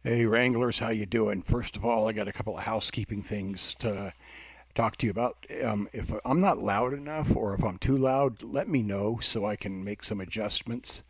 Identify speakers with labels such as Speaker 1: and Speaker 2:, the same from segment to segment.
Speaker 1: Hey Wranglers, how you doing? First of all, I got a couple of housekeeping things to talk to you about. If I'm not loud enough or if I'm too loud, let me know so I can make some adjustments.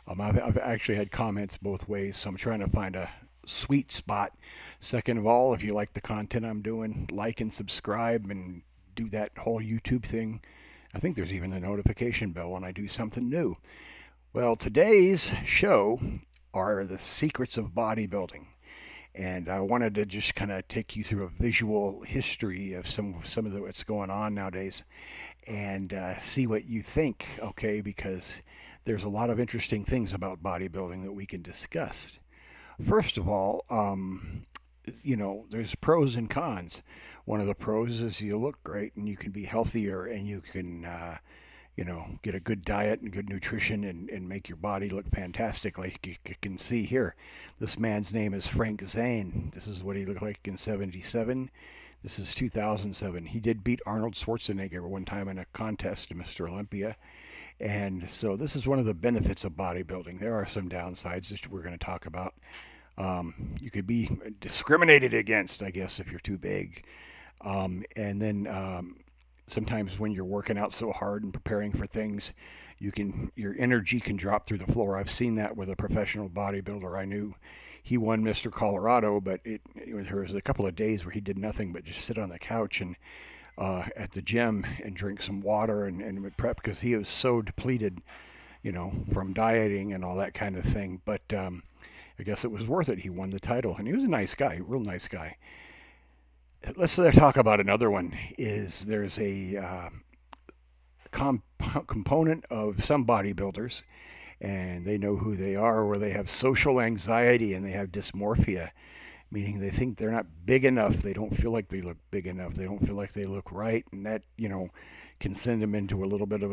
Speaker 1: I've actually had comments both ways, so I'm trying to find a sweet spot. Second of all, if you like the content I'm doing, like and subscribe and do that whole YouTube thing. I think there's even a notification bell when I do something new. Well, today's show are the secrets of bodybuilding. And I wanted to just kind of take you through a visual history of some of what's going on nowadays, and see what you think. Okay, because there's a lot of interesting things about bodybuilding that we can discuss. First of all, there's pros and cons. One of the pros is you look great and you can be healthier and you can get a good diet and good nutrition and make your body look fantastic. Like you can see here, this man's name is Frank Zane. This is what he looked like in 77. This is 2007. He did beat Arnold Schwarzenegger one time in a contest to Mr. Olympia. And so this is one of the benefits of bodybuilding. There are some downsides that we're going to talk about. You could be discriminated against, I guess, if you're too big. And then sometimes when you're working out so hard and preparing for things, your energy can drop through the floor. I've seen that with a professional bodybuilder I knew. He won Mr. Colorado, but there was a couple of days where he did nothing but just sit on the couch and at the gym and drink some water and would prep because he was so depleted, from dieting and all that kind of thing. But I guess it was worth it. He won the title, and he was a nice guy, real nice guy. Let's talk about another one. There's a component of some bodybuilders, and they know who they are, where they have social anxiety and they have dysmorphia, meaning they think they're not big enough. They don't feel like they look big enough. They don't feel like they look right, and that can send them into a little bit of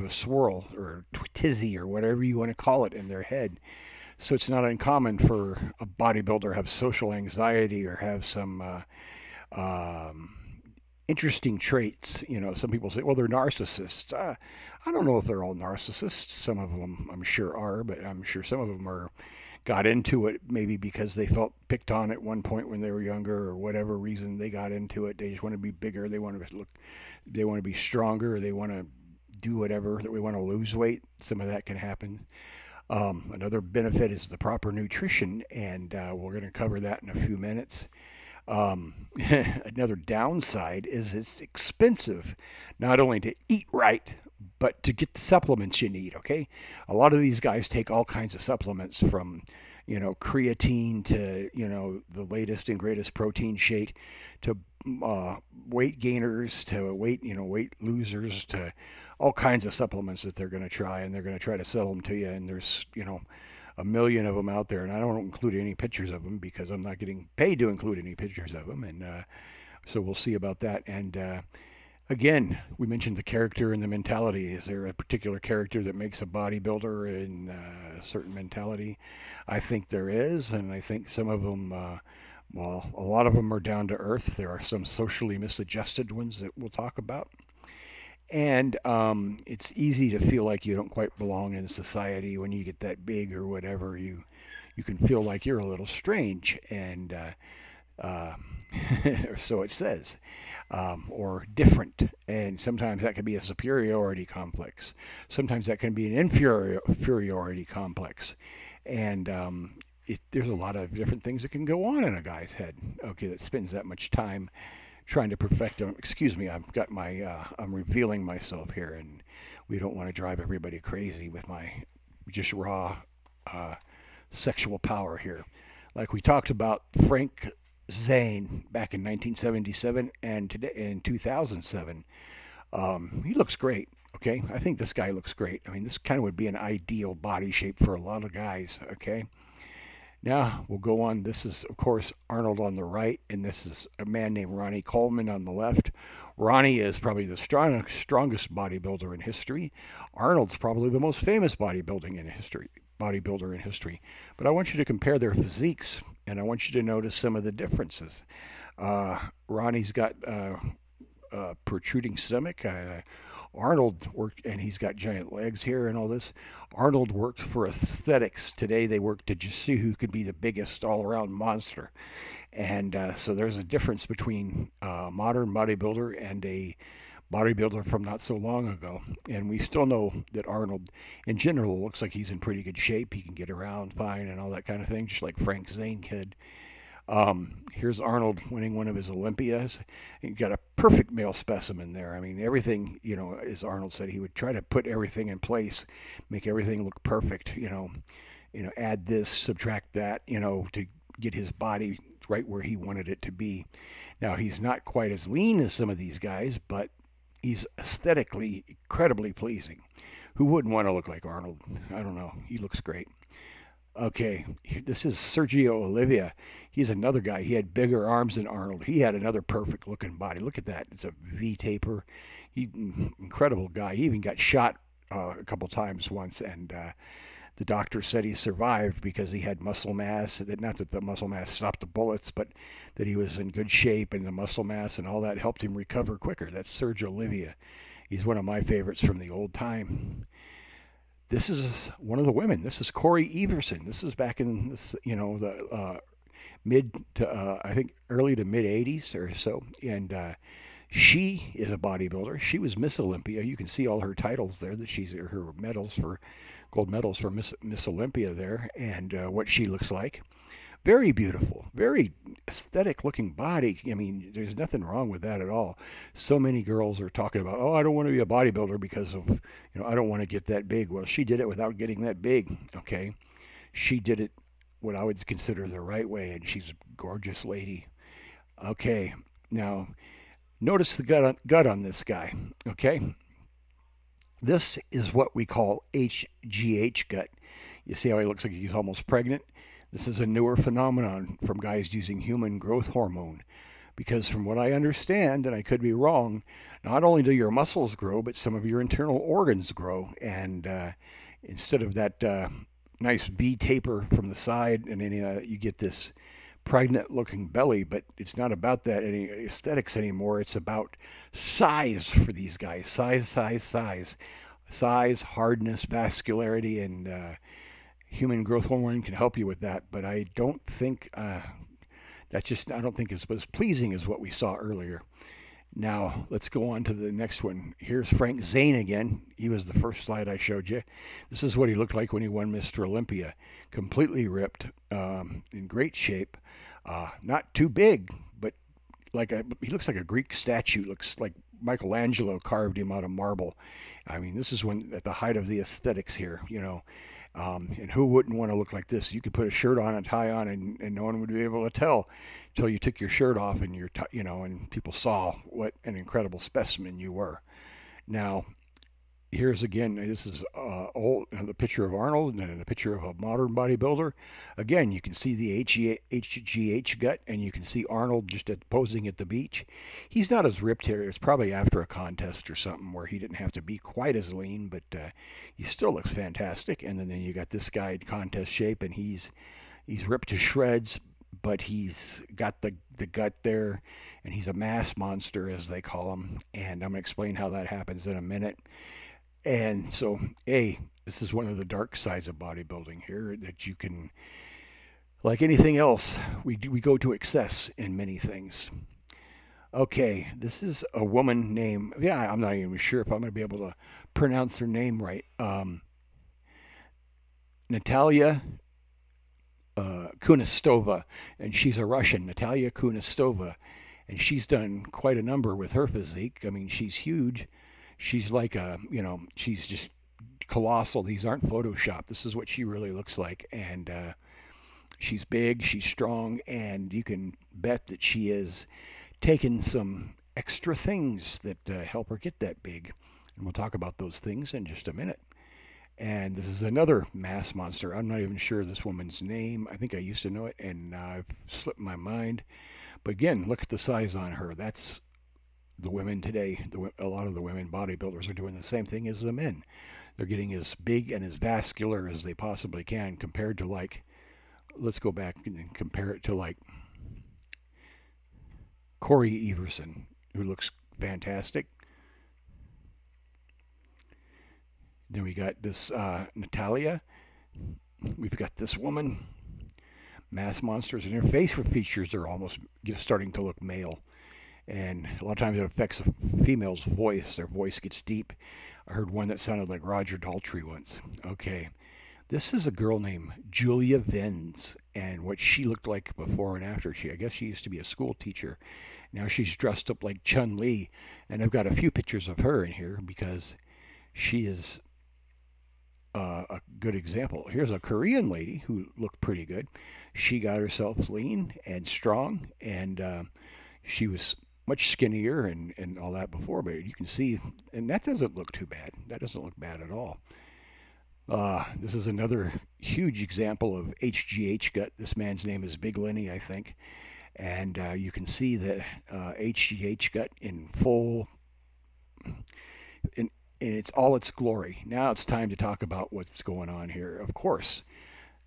Speaker 1: a swirl or tizzy or whatever you want to call it in their head. So it's not uncommon for a bodybuilder to have social anxiety or have some interesting traits. Some people say, well, they're narcissists. I don't know if they're all narcissists. Some of them, I'm sure, are, but I'm sure some of them got into it maybe because they felt picked on at one point when they were younger or whatever reason they got into it. They just want to be bigger. They want to look. They want to be stronger. They want to do whatever. That we want to lose weight. Some of that can happen. Another benefit is the proper nutrition, and we're going to cover that in a few minutes. Another downside is it's expensive, not only to eat right, but to get the supplements you need. Okay, a lot of these guys take all kinds of supplements from, creatine to the latest and greatest protein shake, to weight gainers, to weight losers, to all kinds of supplements that they're going to try, and they're going to try to sell them to you. And there's a million of them out there, and I don't include any pictures of them because I'm not getting paid to include any pictures of them. And so we'll see about that. And again, we mentioned the character and the mentality. Is there a particular character that makes a bodybuilder in a certain mentality? I think there is, and I think some of them, well, a lot of them are down to earth. There are some socially misadjusted ones that we'll talk about. And it's easy to feel like you don't quite belong in society when you get that big or whatever. You can feel like you're a little strange, and uh, so it says, or different. And sometimes that can be a superiority complex. Sometimes that can be an inferiority complex. And there's a lot of different things that can go on in a guy's head. Okay, that spends that much time trying to perfect them. Excuse me, I'm revealing myself here, and we don't want to drive everybody crazy with my just raw uh, sexual power here. Like we talked about Frank Zane back in 1977 and today in 2007. He looks great. Okay, I think this guy looks great. I mean, this kind of would be an ideal body shape for a lot of guys. Okay, now we'll go on. This is, of course, Arnold on the right, and this is a man named Ronnie Coleman on the left. Ronnie is probably the strongest bodybuilder in history. Arnold's probably the most famous bodybuilder in history. But I want you to compare their physiques, and I want you to notice some of the differences. Ronnie's got a protruding stomach. Arnold worked, and he's got giant legs here and all this. Arnold works for aesthetics. Today they work to just see who could be the biggest all-around monster. And so there's a difference between a modern bodybuilder and a bodybuilder from not so long ago. And we still know that Arnold, in general, looks like he's in pretty good shape. He can get around fine and all that kind of thing, just like Frank Zane could. Here's Arnold winning one of his Olympias. He got a perfect male specimen there. I mean, everything, as Arnold said, he would try to put everything in place, make everything look perfect. Add this, subtract that, to get his body right where he wanted it to be. Now, he's not quite as lean as some of these guys, but he's aesthetically incredibly pleasing. Who wouldn't want to look like Arnold? I don't know. He looks great. Okay, this is Sergio Oliva. He's another guy. He had bigger arms than Arnold. He had another perfect looking body. Look at that. It's a V taper. Incredible guy. He even got shot a couple times once, and the doctor said he survived because he had muscle mass. Not that the muscle mass stopped the bullets, but that he was in good shape, and the muscle mass and all that helped him recover quicker. That's Sergio Oliva. He's one of my favorites from the old time. This is one of the women. This is Corey Everson. This is back in this, the mid to I think early to mid 80s or so, and she is a bodybuilder. She was Miss Olympia. You can see all her titles there. That she's her medals for gold medals for Miss Olympia there, and what she looks like. Very beautiful, very aesthetic looking body. I mean, there's nothing wrong with that at all. So many girls are talking about, oh, I don't want to be a bodybuilder because of, I don't want to get that big. Well, she did it without getting that big, okay? She did it what I would consider the right way, and she's a gorgeous lady. Okay, now, notice the gut on this guy, okay? This is what we call HGH gut. You see how he looks like he's almost pregnant? This is a newer phenomenon from guys using human growth hormone. Because from what I understand, and I could be wrong, not only do your muscles grow, but some of your internal organs grow. And instead of that nice V taper from the side, and then you get this pregnant looking belly, but it's not about that any aesthetics anymore. It's about size for these guys. Size, hardness, vascularity, and human growth hormone can help you with that, but I don't think I don't think it's as pleasing as what we saw earlier. Now let's go on to the next one. Here's Frank Zane again. He was the first slide I showed you. This is what he looked like when he won Mr. Olympia. Completely ripped, in great shape, not too big, but he looks like a Greek statue. Looks like Michelangelo carved him out of marble. I mean, this is when at the height of the aesthetics here, and who wouldn't want to look like this? You could put a shirt on, a tie on, and no one would be able to tell until you took your shirt off and and people saw what an incredible specimen you were. Now, here's again, this is the picture of Arnold and a picture of a modern bodybuilder. Again, you can see the HGH gut, and you can see Arnold just posing at the beach. He's not as ripped here. It's probably after a contest or something where he didn't have to be quite as lean, but he still looks fantastic. And then you got this guy in contest shape, and he's ripped to shreds, but he's got the gut there, and he's a mass monster, as they call him. And I'm going to explain how that happens in a minute. And so, this is one of the dark sides of bodybuilding here, that you can, like anything else, we go to excess in many things. Okay, this is a woman named, I'm not even sure if I'm going to be able to pronounce her name right. Natalia Kunistova, and she's a Russian, Natalia Kunistova, and she's done quite a number with her physique. I mean, she's huge. She's like she's just colossal. These aren't Photoshopped. This is what she really looks like. And she's big, she's strong, and you can bet that she is taking some extra things that help her get that big. And we'll talk about those things in just a minute. And this is another mass monster. I'm not even sure this woman's name. I think I used to know it, and I've slipped my mind. But again, look at the size on her. That's the women today. A lot of the women bodybuilders are doing the same thing as the men. They're getting as big and as vascular as they possibly can, compared to, like, let's go back and compare it to, like, Corey Everson, who looks fantastic. Then we got this Natalia. We've got this woman, Mass Monsters, and her facial features are almost starting to look male. And a lot of times it affects a female's voice. Their voice gets deep. I heard one that sounded like Roger Daltrey once. Okay, this is a girl named Julia Venz, and what she looked like before and after. I guess she used to be a school teacher. Now she's dressed up like Chun-Li, and I've got a few pictures of her in here because she is a good example. Here's a Korean lady who looked pretty good. She got herself lean and strong, and she was much skinnier and all that before, but you can see, and that doesn't look too bad. That doesn't look bad at all. This is another huge example of HGH gut. This man's name is Big Lenny, I think. And you can see the HGH gut in full, in it's all its glory. Now it's time to talk about what's going on here. Of course,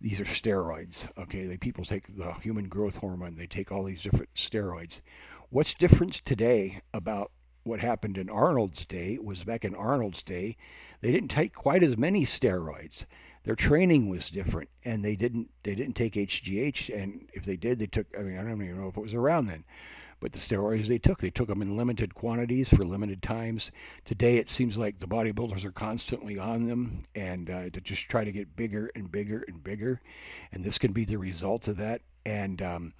Speaker 1: these are steroids. Okay, people take the human growth hormone. They take all these different steroids. What's different today about what happened in Arnold's day was back in Arnold's day, they didn't take quite as many steroids. Their training was different, and they didn't take HGH. And if they did, they took. I mean, I don't even know if it was around then. But the steroids they took them in limited quantities for limited times. Today, it seems like the bodybuilders are constantly on them and to just try to get bigger and bigger and bigger. And this can be the result of that. And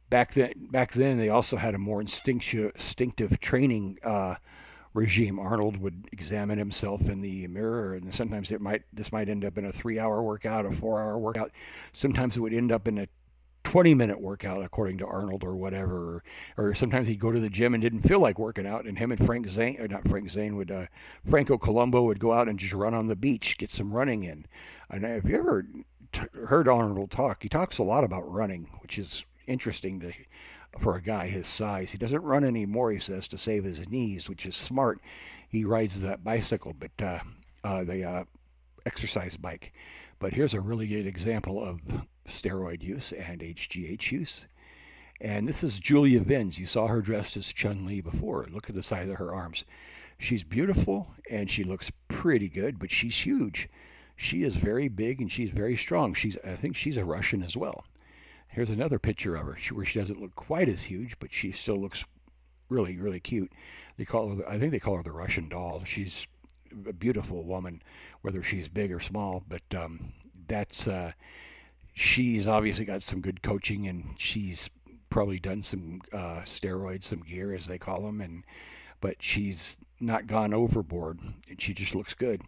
Speaker 1: back then, they also had a more instinctive training regime. Arnold would examine himself in the mirror, and sometimes this might end up in a 3-hour workout, a 4-hour workout. Sometimes it would end up in a 20-minute workout, according to Arnold, or whatever. Or sometimes he'd go to the gym and didn't feel like working out, and him and Franco Colombo would go out and just run on the beach, get some running in. And have you ever heard Arnold talk? He talks a lot about running, which is interesting for a guy his size. He doesn't run anymore, he says, to save his knees, which is smart. He rides that bicycle, but the exercise bike. But here's a really good example of steroid use and HGH use. And this is Julia Venz. You saw her dressed as Chun-Li before. Look at the size of her arms. She's beautiful and she looks pretty good, but she's huge. She is very big and she's very strong. I think she's a Russian as well. Here's another picture of her where she doesn't look quite as huge, but she still looks really, really cute. I think they call her the Russian doll. She's a beautiful woman, whether she's big or small, but she's obviously got some good coaching, and she's probably done some steroids, some gear as they call them, but she's not gone overboard, and she just looks good,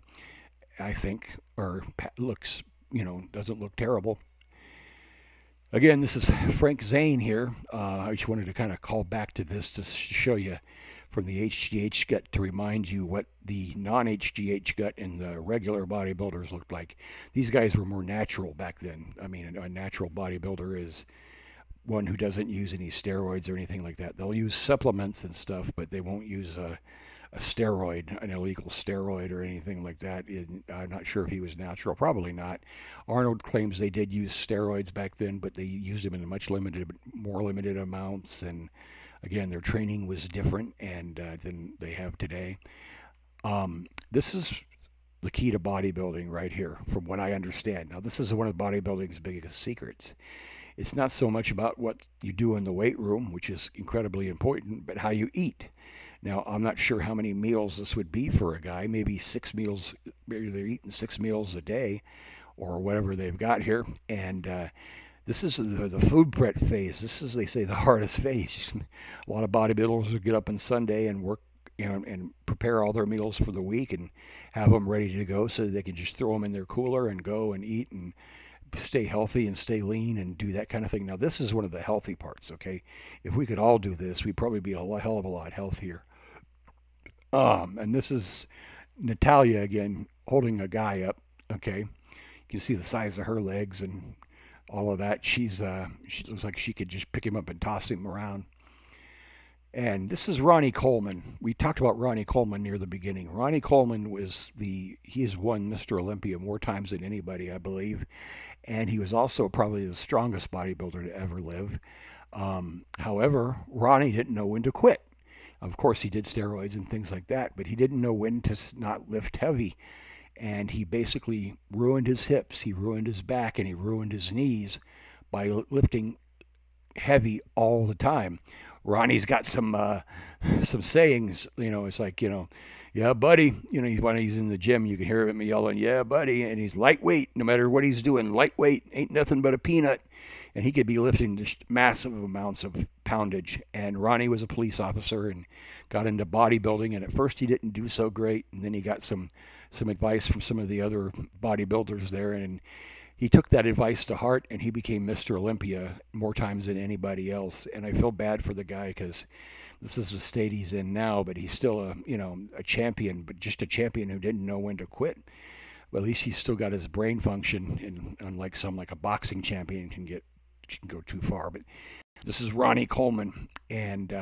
Speaker 1: I think, or looks, doesn't look terrible. Again, this is Frank Zane here. I just wanted to kind of call back to this to show you from the HGH gut, to remind you what the non-HGH gut and the regular bodybuilders looked like. These guys were more natural back then. I mean, a natural bodybuilder is one who doesn't use any steroids or anything like that. They'll use supplements and stuff, but they won't use a steroid, an illegal steroid or anything like that. I'm not sure if he was natural. Probably not. Arnold claims they did use steroids back then, but they used them in more limited amounts, and again, their training was different than they have today. This is the key to bodybuilding right here, from what I understand. Now, this is one of bodybuilding's biggest secrets. It's not so much about what you do in the weight room, which is incredibly important, but how you eat. Now, I'm not sure how many meals this would be for a guy. Maybe 6 meals. Maybe they're eating 6 meals a day, or whatever they've got here. And this is the food prep phase. This is, they say, the hardest phase. A lot of bodybuilders will get up on Sunday and work, and prepare all their meals for the week and have them ready to go, so they can just throw them in their cooler and go and eat and stay healthy and stay lean and do that kind of thing. Now, this is one of the healthy parts, okay? If we could all do this, we'd probably be a hell of a lot healthier. And this is Natalia again, holding a guy up, okay? You can see the size of her legs and all of that. She looks like she could just pick him up and toss him around. And this is Ronnie Coleman. We talked about Ronnie Coleman near the beginning. Ronnie Coleman he has won Mr. Olympia more times than anybody, I believe. And he was also probably the strongest bodybuilder to ever live. However, Ronnie didn't know when to quit. Of course, he did steroids and things like that, but he didn't know when to not lift heavy. and he basically ruined his hips, he ruined his back, and he ruined his knees by lifting heavy all the time. Ronnie's got some sayings, it's like, yeah, buddy. When he's in the gym, you can hear him yelling, yeah, buddy. And he's lightweight, no matter what he's doing. Lightweight ain't nothing but a peanut. And he could be lifting just massive amounts of poundage. And Ronnie was a police officer and got into bodybuilding. And at first he didn't do so great. And then he got some advice from some of the other bodybuilders there. And he took that advice to heart, and he became Mr. Olympia more times than anybody else. And I feel bad for the guy because this is the state he's in now, but he's still a champion, but just a champion who didn't know when to quit. But at least he's still got his brain function, and unlike like a boxing champion can go too far. But this is Ronnie Coleman, and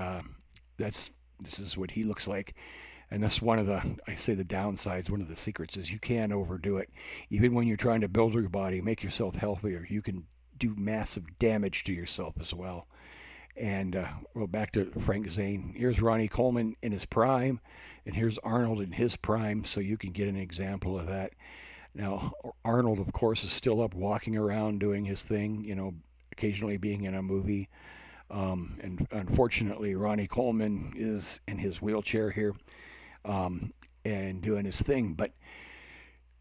Speaker 1: this is what he looks like. And that's one of the downsides. One of the secrets is you can't overdo it. Even when you're trying to build your body, make yourself healthier, you can do massive damage to yourself as well. And well, back to Frank Zane. Here's Ronnie Coleman in his prime, and here's Arnold in his prime, so you can get an example of that. Now, Arnold, of course, is still up walking around doing his thing, occasionally being in a movie. And unfortunately, Ronnie Coleman is in his wheelchair here and doing his thing. But,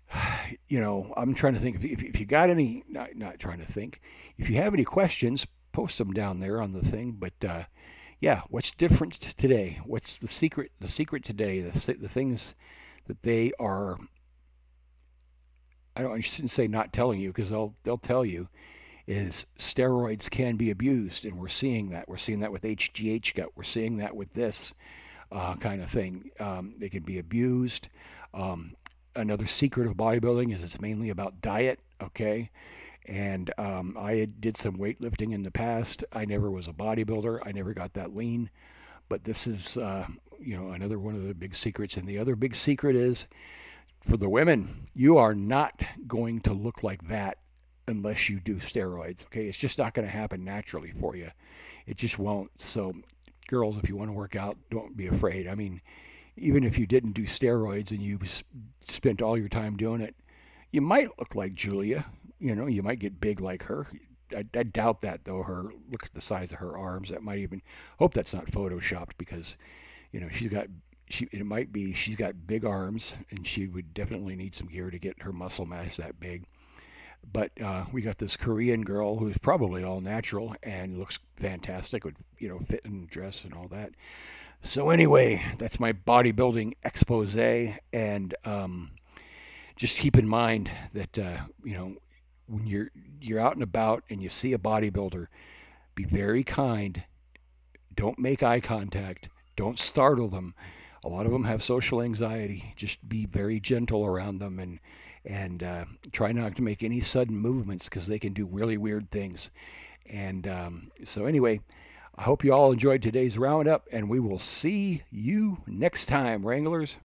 Speaker 1: I'm trying to think if you got any, not trying to think, if you have any questions, post them down there on the thing. But yeah, what's different today? What's the secret? The secret today, the things that they are. I shouldn't say not telling you, because they'll tell you, is steroids can be abused, and we're seeing that. We're seeing that with HGH gut. We're seeing that with this kind of thing. They can be abused. Another secret of bodybuilding is it's mainly about diet. Okay. And I did some weightlifting in the past. I never was a bodybuilder. I never got that lean. But this is, another one of the big secrets. And the other big secret is, for the women, you are not going to look like that unless you do steroids. Okay, it's just not going to happen naturally for you. It just won't. So, girls, if you want to work out, don't be afraid. I mean, even if you didn't do steroids and you spent all your time doing it, you might look like Julia. You might get big like her. I doubt that, though. Look at the size of her arms. That might even, hope that's not photoshopped, because she's got big arms, and she would definitely need some gear to get her muscle mass that big. But we got this Korean girl who's probably all natural and looks fantastic with fit and dress and all that. So anyway, that's my bodybuilding expose, and just keep in mind that when you're out and about and you see a bodybuilder, be very kind. Don't make eye contact. Don't startle them. A lot of them have social anxiety. Just be very gentle around them, and try not to make any sudden movements, because they can do really weird things. And so anyway, I hope you all enjoyed today's roundup, and we will see you next time, Wranglers.